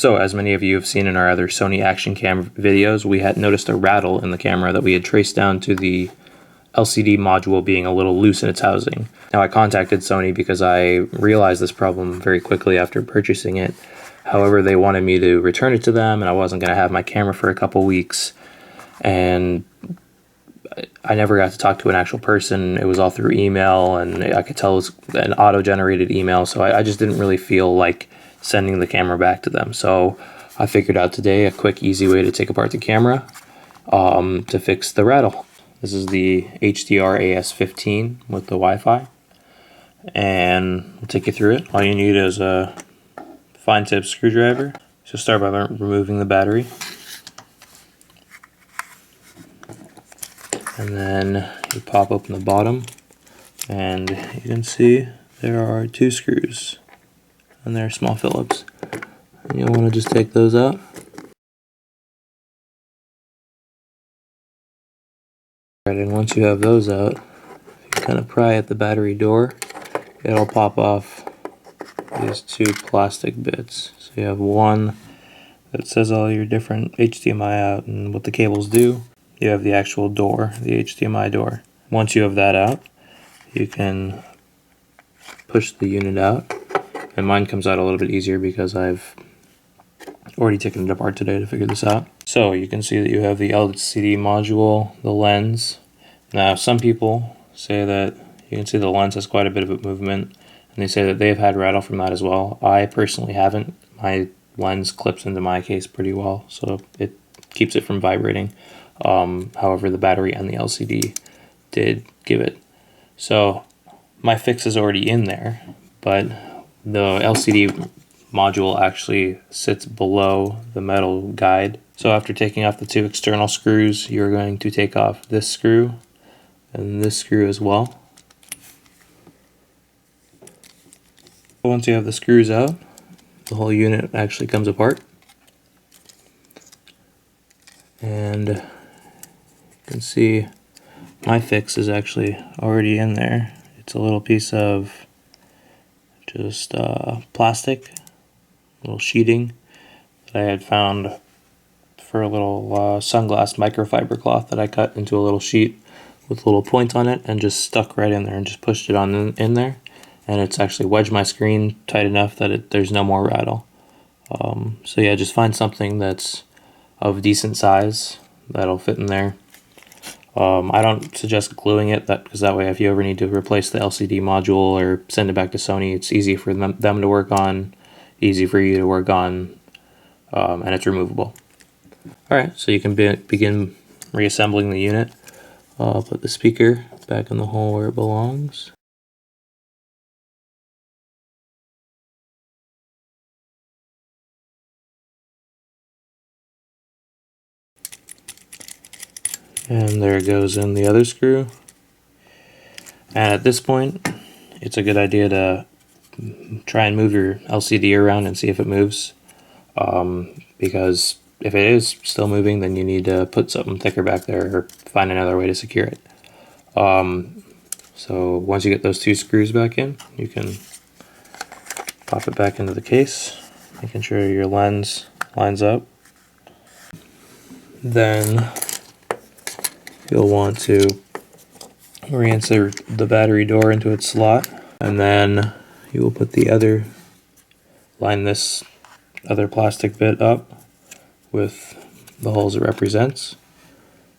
So, as many of you have seen in our other Sony action cam videos, we had noticed a rattle in the camera that we had traced down to the LCD module being a little loose in its housing. Now, I contacted Sony because I realized this problem very quickly after purchasing it. However, they wanted me to return it to them, and I wasn't going to have my camera for a couple weeks. And I never got to talk to an actual person. It was all through email, and I could tell it was an auto-generated email, so I just didn't really feel like sending the camera back to them. So I figured out today a quick, easy way to take apart the camera to fix the rattle. This is the HDR-AS15 with the Wi-Fi, and I'll take you through it. All you need is a fine-tip screwdriver. So start by removing the battery. And then you pop open the bottom, and you can see there are 2 screws, and they're small Phillips. And you'll want to just take those out. Right, and once you have those out, if you kind of pry at the battery door, it'll pop off these 2 plastic bits. So you have one that says all your different HDMI out and what the cables do. You have the actual door, the HDMI door. Once you have that out, you can push the unit out. And mine comes out a little bit easier because I've already taken it apart today to figure this out. So you can see that you have the LCD module, the lens. Now some people say that you can see the lens has quite a bit of a movement, and they say that they've had rattle from that as well. I personally haven't. My lens clips into my case pretty well, so it keeps it from vibrating. However, the battery and the LCD did give it. So my fix is already in there, but the LCD module actually sits below the metal guide. So after taking off the 2 external screws, you're going to take off this screw and this screw as well. Once you have the screws out, the whole unit actually comes apart. And you can see my fix is actually already in there. It's a little piece of just plastic, little sheeting that I had found for a little sunglass microfiber cloth that I cut into a little sheet with a little point on it and just stuck right in there and just pushed it on in there. And it's actually wedged my screen tight enough that there's no more rattle. So yeah, just find something that's of decent size that'll fit in there. I don't suggest gluing it, because that way if you ever need to replace the LCD module or send it back to Sony, it's easy for them to work on, easy for you to work on, and it's removable. Alright, so you can begin reassembling the unit. I'll put the speaker back in the hole where it belongs. And there it goes in the other screw. And at this point, it's a good idea to try and move your LCD around and see if it moves. Because if it is still moving, then you need to put something thicker back there or find another way to secure it. So once you get those 2 screws back in, you can pop it back into the case, making sure your lens lines up. Then you'll want to reinsert the battery door into its slot, and then you will line this other plastic bit up with the holes it represents,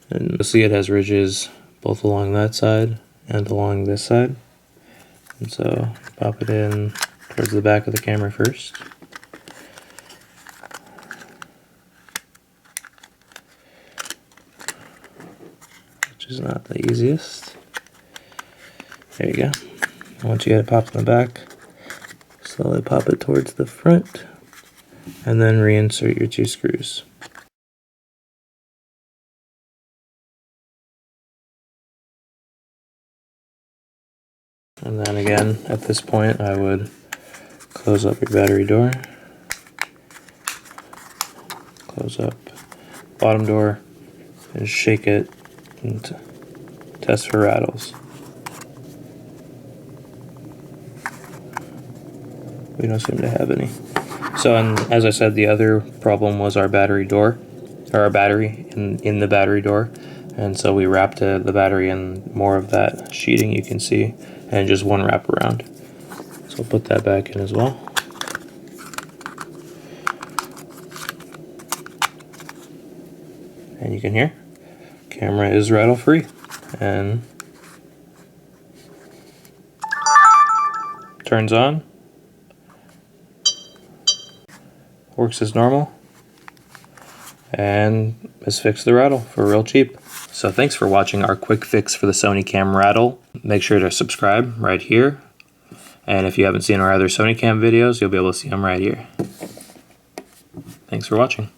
and you'll see it has ridges both along that side and along this side. And so pop it in towards the back of the camera first. Is not the easiest. There you go. Once you get it popped in the back, slowly pop it towards the front, and then reinsert your 2 screws. And then again, at this point, I would close up your battery door, close up bottom door, and shake it and test for rattles. We don't seem to have any. So, and as I said, the other problem was our battery door, or our battery in the battery door. And so we wrapped the battery in more of that sheeting you can see, and just one wrap around. So I'll put that back in as well. And you can hear, camera is rattle free, and turns on, works as normal, and has fixed the rattle for real cheap. So thanks for watching our quick fix for the Sony Cam Rattle. Make sure to subscribe right here, and if you haven't seen our other Sony Cam videos, you'll be able to see them right here. Thanks for watching.